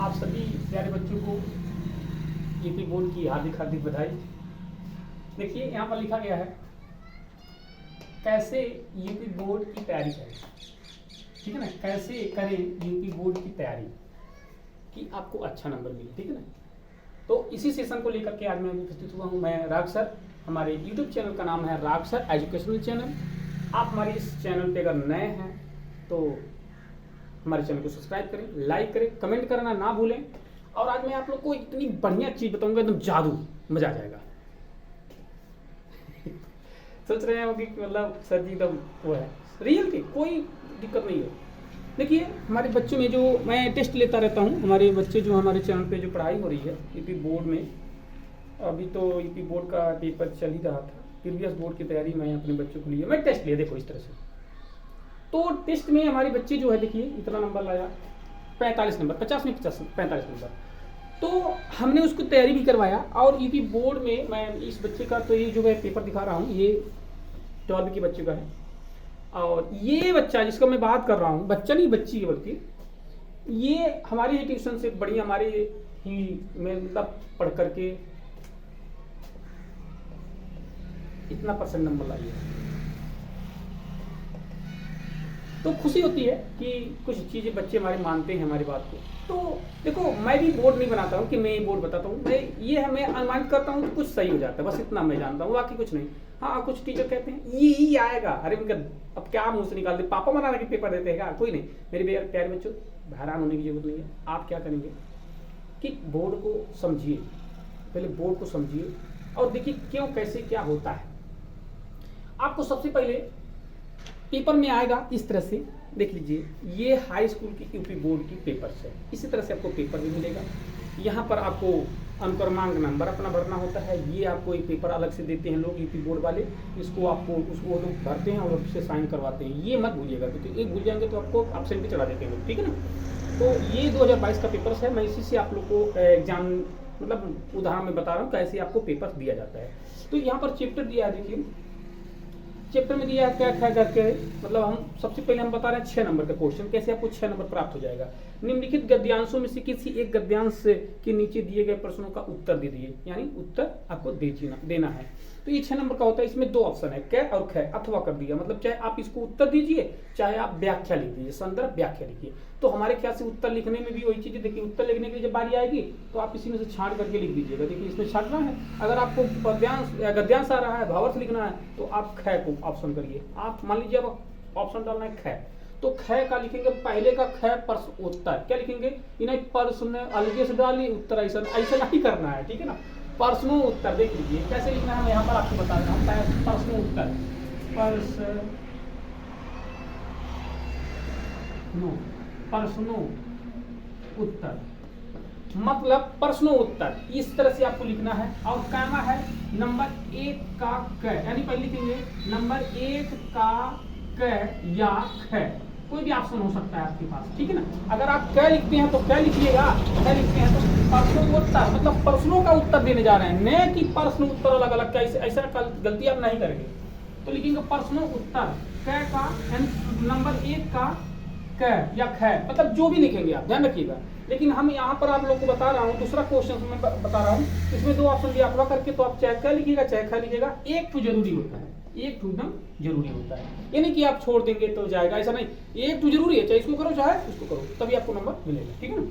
आप सभी प्यारे बच्चों को यूपी बोर्ड की हार्दिक हार्दिक बधाई। देखिए यहाँ पर लिखा गया है कैसे यूपी बोर्ड की तैयारी करें, ठीक है ना। कैसे करें यूपी बोर्ड की तैयारी कि आपको अच्छा नंबर मिले, ठीक है ना। तो इसी सेशन को लेकर के आज मैं उपस्थित हुआ हूँ। मैं राग सर, हमारे यूट्यूब चैनल का नाम है राग सर एजुकेशनल चैनल। आप हमारे इस चैनल पे अगर नए हैं तो हमारे चैनल को सब्सक्राइब करें, लाइक करें, कमेंट करना ना भूलें। और आज मैं आप लोग को इतनी बढ़िया चीज़ बताऊंगा, एकदम जादू, मजा आ जाएगा। सोच रहे हैं कि मतलब सर जी एकदम वो है रियल की, कोई दिक्कत नहीं है। देखिए हमारे बच्चों में जो मैं टेस्ट लेता रहता हूँ, हमारे बच्चे जो हमारे चैनल पे जो पढ़ाई हो रही है यूपी बोर्ड में, अभी तो यूपी बोर्ड का पेपर चल ही रहा था, प्रीवियस बोर्ड की तैयारी मैं अपने बच्चों के लिए मैं टेस्ट लिया। देखो इस तरह से, तो टेस्ट में हमारे बच्चे जो है देखिए इतना नंबर लाया, 45 नंबर, 50 में 45 नंबर। तो हमने उसको तैयारी भी करवाया। और यूपी बोर्ड में मैं इस बच्चे का, तो ये जो मैं पेपर दिखा रहा हूँ ये 12 के बच्चे का है। और ये बच्चा जिसका मैं बात कर रहा हूँ, बच्चा नहीं बच्ची है बल्कि, ये हमारी ही ट्यूशन से बढ़िया, हमारे ही में मतलब पढ़ करके इतना परसेंट नंबर लाई है। तो खुशी होती है कि कुछ चीज़ें बच्चे हमारे मानते हैं हमारी बात को। तो देखो मैं भी बोर्ड नहीं बनाता हूँ कि मैं ये बोर्ड बताता हूँ, मैं अनुमानित करता हूँ तो कुछ सही हो जाता है, बस इतना मैं जानता हूँ, बाकी कुछ नहीं। हाँ कुछ टीचर कहते हैं ये ही आएगा, अरे उनका अब क्या मुंह से निकाल दे, पापा बनाने के पेपर देते हैं, कोई नहीं। मेरे प्यारे बच्चों, हैरान होने की जरूरत नहीं है। आप क्या करेंगे कि बोर्ड को समझिए, पहले बोर्ड को समझिए और देखिए क्यों कैसे क्या होता है। आपको सबसे पहले पेपर में आएगा इस तरह से, देख लीजिए ये हाई स्कूल की यूपी बोर्ड की पेपर्स है। इसी तरह से आपको पेपर भी मिलेगा। यहाँ पर आपको अनुक्रमांक नंबर अपना भरना होता है। ये आपको एक पेपर अलग से देते हैं लोग यूपी बोर्ड वाले, इसको आपको उसको लोग भरते हैं और उससे साइन करवाते हैं। ये मत भूलिएगा, क्योंकि एक भूल जाएंगे तो आपको एब्सेंट भी चढ़ा देते हैं लोग, ठीक है ना। तो ये 2022 का पेपर्स है। मैं इसी से आप लोग को एग्जाम मतलब उदाहरण में बता रहा हूँ कैसे आपको पेपर दिया जाता है। तो यहाँ पर चैप्टर दिया है, देखिए चैप्टर में दिया है क्या क्या करके, मतलब हम सबसे पहले हम बता रहे हैं 6 नंबर का क्वेश्चन, कैसे आपको 6 नंबर प्राप्त हो जाएगा। निम्नलिखित गद्यांशों में से किसी एक गद्यांश के नीचे दिए गए प्रश्नों का उत्तर दे दिए, यानी उत्तर आपको देना है। तो ये 6 नंबर का होता है। इसमें 2 ऑप्शन है, कै और ख, अथवा कर दिया, मतलब चाहे आप इसको उत्तर दीजिए चाहे आप व्याख्या लिख दीजिए, संदर्भ व्याख्या लिखिए। तो हमारे ख्याल से उत्तर लिखने में भी वही चीज है। देखिए उत्तर लिखने की जब बारी आएगी तो आप इसी में से छांट करके लिख दीजिएगा। देखिए इसमें छांटना है। अगर आपको पद्यांश या गद्यांश आ रहा है, भावार्थ लिखना है, तो आप ख को ऑप्शन करिए। आप मान लीजिए अब ऑप्शन डालना है ख, तो ख का लिखेंगे पहले का ख प्रश्न उत्तर, क्या लिखेंगे, इन्हें प्रश्न अलगे से डालिए, उत्तर ऐसा ऐसा नहीं करना है, ठीक है ना। प्रश्नों उत्तर देख लीजिए कैसे लिखना है, मैं यहाँ पर आपको बता रहा हूँ। प्रश्नों उत्तर, प्रश्नों उत्तर मतलब प्रश्नों उत्तर, इस तरह से आपको लिखना है। और कहना है नंबर 1 का क, यानी पहले लिखेंगे नंबर 1 का क या ख, कोई भी ऑप्शन हो सकता है आपके पास, ठीक है ना। अगर आप क लिखते हैं तो क लिखिएगा, ख लिखते हैं तो प्रश्नों उत्तर, मतलब प्रश्नों का उत्तर देने जा रहे हैं, न कि प्रश्न उत्तर अलग अलग। ऐसा गलती आप नहीं करेंगे। तो लिखेंगे प्रश्नों उत्तर क का, नंबर 1 का क या ख, मतलब जो भी लिखेंगे आप ध्यान रखिएगा। लेकिन हम यहाँ पर आप लोग को बता रहा हूँ, दूसरा क्वेश्चन मैं बता रहा हूँ, इसमें 2 ऑप्शन दिया, अथवा करके, तो आप चाहे क लिखिएगा चाहे ख लिखिएगा, एक तो जरूरी होता है, एक टू एकदम जरूरी होता है। ये नहीं कि आप छोड़ देंगे तो जाएगा, ऐसा नहीं, एक टू जरूरी है, चाहे इसको करो चाहे उसको करो, तभी आपको नंबर मिलेगा, ठीक है ना।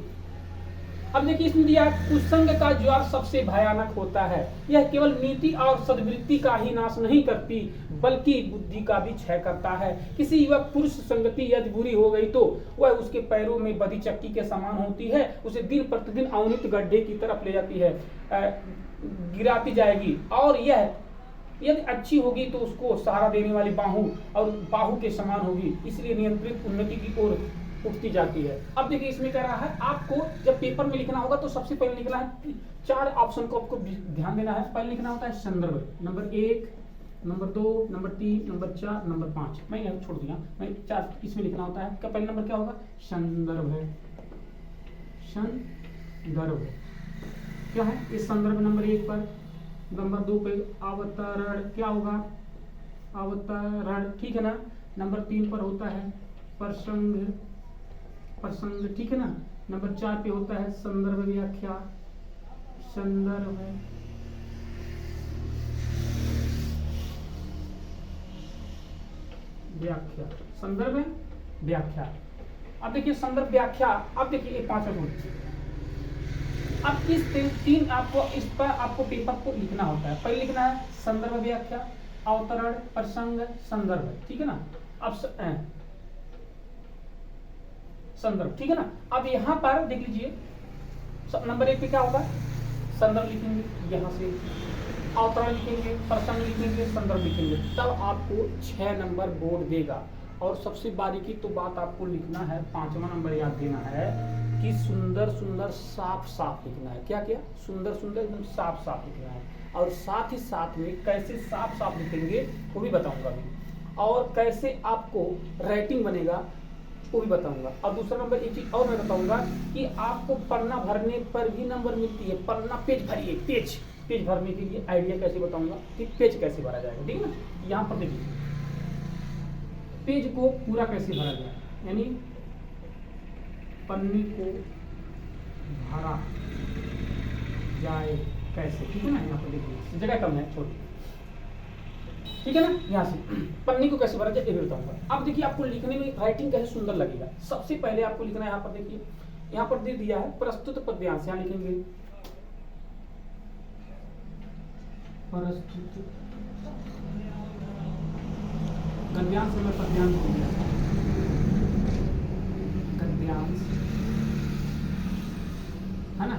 अब देखिए इसमें दिया कुसंग का ज्वार सबसे भयानक होता है, यह केवल नीति और सद्वृत्ति का ही नाश नहीं करती बल्कि बुद्धि का भी क्षय करता है। किसी युवक पुरुष संगति यदि बुरी हो गई तो वह उसके पैरों में बधी चक्की के समान होती है, उसे दिन प्रतिदिन अवनीत गड्ढे की तरफ ले जाती है, गिराती जाएगी। और यह यदि अच्छी होगी तो उसको सहारा देने वाली बाहु के समान होगी, इसलिए नियंत्रित उन्नति की ओर उठती जाती है। अब देखिए इसमें कह रहा है आपको जब पेपर में लिखना होगा तो सबसे पहले लिखना है 4 ऑप्शन को आपको ध्यान देना है। पहले लिखना होता है संदर्भ, number 1, number 2, number 3, number 4, number 5। मैं यहाँ छोड़ दिया, मैं 4 इसमें लिखना होता है। पहले नंबर क्या होगा, संदर्भ है, संदर्भ क्या है, इस संदर्भ नंबर 1 पर, नंबर 2 पे अवतरण, क्या होगा, अवतरण, ठीक है ना। नंबर 3 पर होता है प्रसंग, ठीक है ना। नंबर 4 पे होता है संदर्भ व्याख्या। संदर्भ व्याख्या, संदर्भ व्याख्या। अब देखिए संदर्भ व्याख्या, अब देखिए ये 5 रूल। अब इस 3 आपको इस पर आपको पेपर को लिखना होता है। पहले लिखना है संदर्भ व्याख्या, अवतरण, प्रसंग, संदर्भ, ठीक है ना। अब संदर्भ, ठीक है ना। अब यहाँ पर देख लीजिए नंबर 1 पे क्या होगा, संदर्भ लिखेंगे, यहाँ से अवतरण लिखेंगे, प्रसंग लिखेंगे, संदर्भ लिखेंगे, तब आपको 6 नंबर बोर्ड देगा। और सबसे बारीकी तो बात आपको लिखना है, 5वां नंबर याद देना है कि सुंदर सुंदर साफ साफ लिखना है। क्या क्या, सुंदर सुंदर एकदम साफ साफ लिखना है। और साथ ही साथ में कैसे साफ साफ लिखेंगे वो भी बताऊंगा अभी, और कैसे आपको राइटिंग बनेगा वो भी बताऊंगा। और दूसरा नंबर एक चीज और मैं बताऊंगा कि आपको पन्ना भरने पर भी नंबर मिलती है। पन्ना पेज भरिए, पेज भरने के लिए आइडिया कैसे बताऊंगा कि पेज कैसे भरा जाएगा, ठीक है ना। यहाँ पर देखिए पेज को पूरा कैसे भरा जाए, यानी पन्ने को भरा जाए कैसे, ठीक है ना। यहाँ पर देखिए जगह कम है, छोटी, ठीक है ना। यहाँ से पन्ने को कैसे भरा जाए ये भी बताऊंगा। अब देखिए आपको लिखने में राइटिंग कैसे सुंदर लगेगा। सबसे पहले आपको लिखना है, यहाँ पर देखिए, यहाँ पर दे दिया है प्रस्तुत पद्यांश, यहाँ लिखेंगे प्रस्तुत गद्यांश में पद्यांश हो गया, गद्यांश है ना।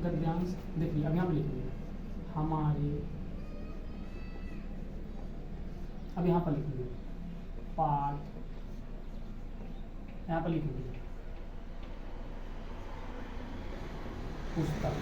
गद्यांश देखिए अब यहाँ पे लिखेंगे हमारे, अब यहाँ पर लिखेंगे पाठ, यहाँ पर लिखेंगे पुस्तक,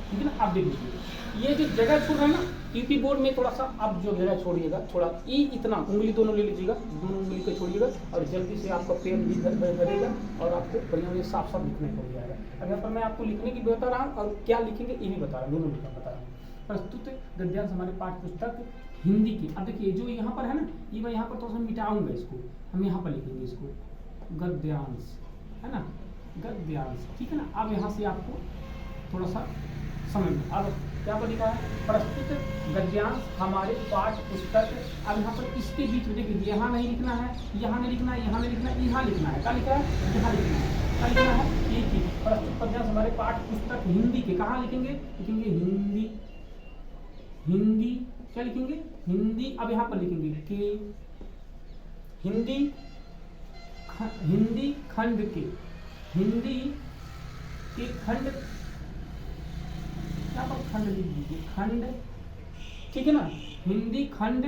ठीक है ना। आप देख लीजिए ये जो जगह छोड़ रहा है ना, यूपी बोर्ड में थोड़ा सा आप जो जगह छोड़िएगा, थोड़ा इतना उंगली दोनों ले लीजिएगा, दोनों उंगली को छोड़िएगा और जल्दी से आपका पेन भी भरेगा और आपको बढ़िया साफ साफ लिखने को हो जाएगा। अब यहाँ पर मैं आपको लिखने की भी बता रहा हूँ और क्या लिखेंगे ये भी बता रहा हूँ, दोनों लिखना बता रहा हूँ। प्रस्तुत गद्यांश हमारे पाठ पुस्तक हिंदी की। अब देखिए जो यहाँ पर है ना, ये मैं यहाँ पर थोड़ा सा मिटाऊंगा इसको, हम यहाँ पर लिखेंगे इसको गद्यांश, है ना, गद्यांश, ठीक है ना। अब यहाँ से आपको थोड़ा सा समझ में, अब क्या पर लिखा है प्रस्तुत गद्यांश हमारे पाठ पुस्तक। अब यहाँ पर इसके बीच में देखिए यहाँ नहीं लिखना है, यहाँ नहीं लिखना है, यहाँ नहीं लिखना है, यहाँ लिखना है। क्या लिखा है, यहाँ लिखना है, क्या लिखना है, एक ही प्रस्तुत गद्यांश हमारे पाठ पुस्तक हिंदी के। कहाँ लिखेंगे, लिखेंगे हिंदी, हिंदी क्या लिखेंगे, हिंदी। अब यहाँ पर लिखेंगे के हिंदी, हिंदी खंड के, हिंदी के खंड, यहाँ पर खंड लिख दीजिए, खंड, ठीक है ना। हिंदी खंड,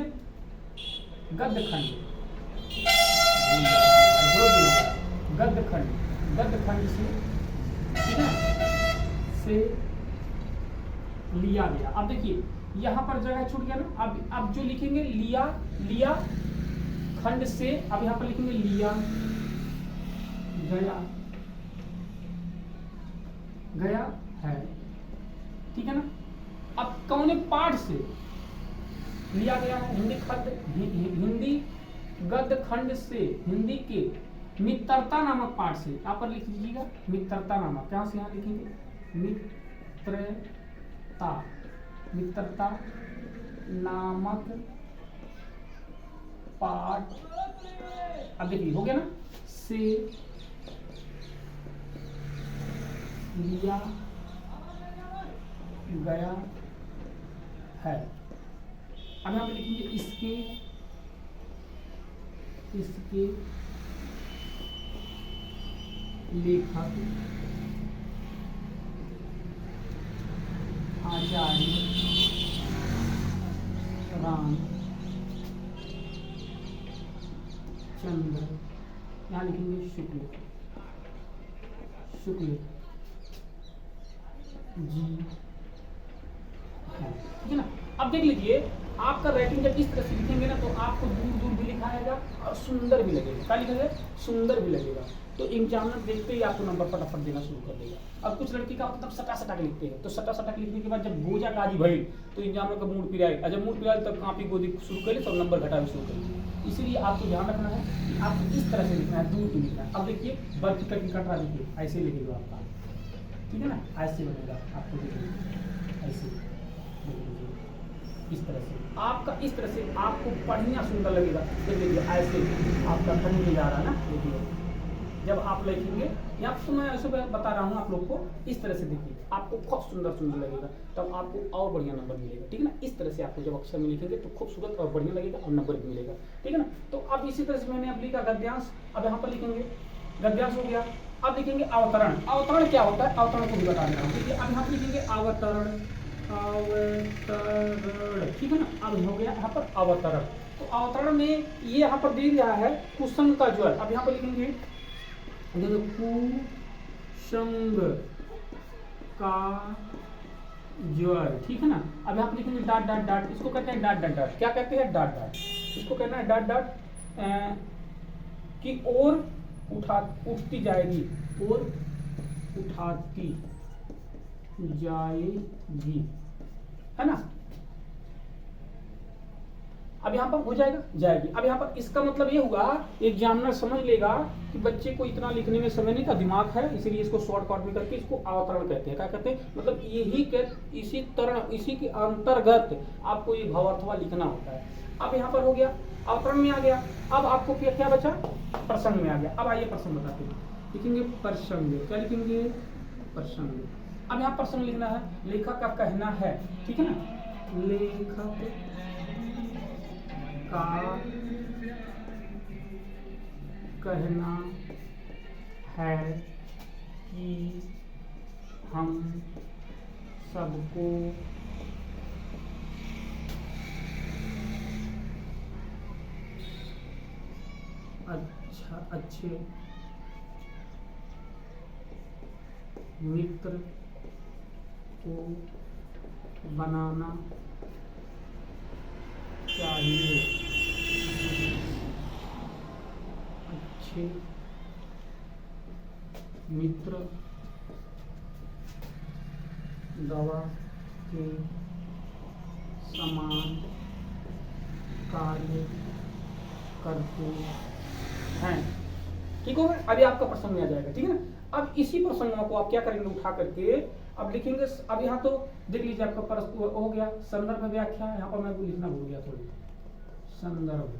गद्य खंड, गद्य खंड, गद्य खंड से, ठीक है, से लिया गया। अब देखिए यहाँ पर जगह छूट गया ना, अब जो लिखेंगे लिया, लिया खंड से, अब यहाँ पर लिखेंगे लिया गया, गया है, ठीक है ना। अब कौन पाठ से लिया गया है, हिंदी खंड, हिंदी गद्य खंड से, हिंदी के मित्रता नामक पाठ से। यहाँ पर लिख लीजिएगा मित्रता नामक, क्या से यहाँ लिखेंगे मित्रता, मित्रता नामक पाठ। अब देखिए हो गया ना, से लिया गया है। अब यहाँ पे लिखेंगे इसके, इसके लेखक आचार्य रामचंद्र, यहाँ लिखेंगे शुक्ल, शुक्ल जी है, ठीक है ना। अब देख लीजिए आपका राइटिंग जब इस तरह से लिखेंगे ना तो आपको दूर दूर भी लिखाएगा और सुंदर भी लगेगा। क्या लिखेंगे? सुंदर भी लगेगा। तो एग्जामिनर देखते ही आपको नंबर फटाफट देना शुरू कर देगा। अब कुछ लड़के का होता है सटा सटा के लिखते हैं, तो सटा सटा के लिखने के बाद जब गोजा काजी भई तो एग्जामिनर का मूड पिराए, और जब मूड पिराए तब कॉपी गोदी शुरू करे, तब नंबर घटाना शुरू करे। इसीलिए आपको ध्यान रखना है कि आपको इस तरह से लिखना है, दूर की लिखना है। अब देखिए बर्थ तक की कटरा देखिए, ऐसे लिखेगा आपका, ठीक है ना, ऐसे बनेगा आपको, देखिए ऐसे इस तरह से आपका, इस तरह से आपको पढ़ना सुंदर लगेगा। देखिए ऐसे आपका कहीं नहीं जा रहा है ना, देखिए जब आप लिखेंगे, या तो मैं ऐसे बता रहा हूँ आप लोग को, इस तरह से देखिए आपको खूब सुंदर सुंदर लगेगा, तब आपको और बढ़िया नंबर मिलेगा, ठीक है ना। इस तरह से आपको जब अक्षर में लिखेंगे तो खूबसूरत और बढ़िया लगेगा और नंबर भी मिलेगा, ठीक है ना। तो अब इसी तरह से मैंने अब लिखा गद्यांश, अब यहाँ पर लिखेंगे गद्यांश हो गया। अब लिखेंगे अवतरण। अवतरण क्या होता है, अवतरण को भी बता देना, ठीक है। अब यहाँ पर लिखेंगे अवतरण, अवतरण, ठीक है ना। अब हो गया यहाँ पर अवतरण। तो अवतरण में ये यहाँ पर दे दिया है कुसंग का ज्वर। अब यहाँ पर लिखेंगे कुसंग का ज्वर, ठीक है ना। अब यहाँ पर लिखेंगे डाट डाट डाट, इसको कहते हैं डाट डाट डाट। क्या कहते हैं? डाट डाट, इसको कहना है डाट डाट की ओर उठती जाएगी, और उठाती जाएगी, है ना। अब यहाँ पर हो जाएगा जाएगी। अब यहाँ पर इसका मतलब ये हुआ, एग्जामिनर समझ लेगा कि बच्चे को इतना लिखने में समय नहीं था, दिमाग है, इसलिए इसको शॉर्टकट में करके इसको अवतरण कहते हैं। क्या कहते हैं? मतलब यही के इसी तरह, इसी के अंतर्गत आपको ये भावार्थवा लिखना होता है। अब यहाँ पर हो गया, अवतरण में आ गया। अब आपको क्या बचा? प्रसंग में आ गया। अब आइए प्रसंग बताते हैं, लिखेंगे प्रसंग। क्या लिखेंगे? प्रसंग। अब यहाँ प्रसंग लिखना है, लेखक का कहना है, ठीक है ना। लेखक का कहना है कि हम सबको अच्छे मित्र को बनाना चाहिए। अच्छे मित्र दवा के समान कार्य करते हैं, ठीक होगा। अभी आपका प्रसंग में आ जाएगा, ठीक है ना। अब इसी प्रसंग को आप क्या करेंगे, उठा करके अब लिखेंगे। अब यहाँ तो देख लीजिए आपका हो गया संदर्भ व्याख्या। यहाँ पर मैं लिखना भूल गया थोड़ी, संदर्भ,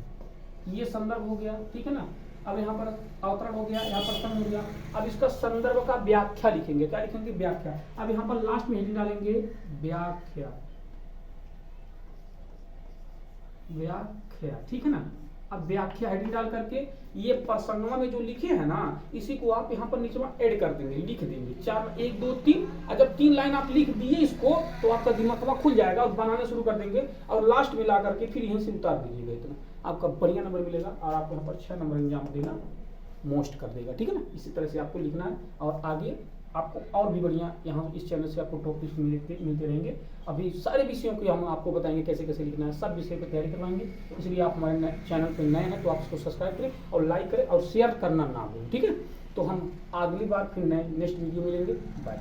ये संदर्भ हो गया, ठीक है ना। अब यहाँ पर अवतरण हो गया, यहाँ प्रसंग हो गया। अब इसका संदर्भ का व्याख्या लिखेंगे। क्या लिखेंगे? व्याख्या। अब यहाँ पर लास्ट में हेडिंग डालेंगे व्याख्या, व्याख्या, ठीक है ना। अब व्याख्या हेडिंग डाल करके ये प्रसंगवा में जो लिखे हैं ना, इसी को आप यहाँ पर नीचे में ऐड कर देंगे, लिख देंगे 4, 1, 2, 3। और जब 3 लाइन आप लिख दिए इसको, तो आपका दिमाग खुल जाएगा और बनाने शुरू कर देंगे, और लास्ट में ला करके फिर यहीं से उतार दीजिएगा। इतना आपका बढ़िया नंबर मिलेगा, और आपको यहाँ पर 6 नंबर एग्जाम देना मोस्ट कर देगा, ठीक है ना। इसी तरह से आपको लिखना है, और आगे आपको और भी बढ़िया यहाँ इस चैनल से आपको टॉपिक्स मिलते रहेंगे। अभी सारे विषयों को हम आपको बताएंगे कैसे कैसे लिखना है, सब विषय पर तैयारी करवाएंगे। इसलिए आप हमारे चैनल पर नए हैं तो आप इसको सब्सक्राइब करें और लाइक करें और शेयर करना ना भूलें, ठीक है। तो हम अगली बार फिर नेक्स्ट वीडियो मिलेंगे। बाय।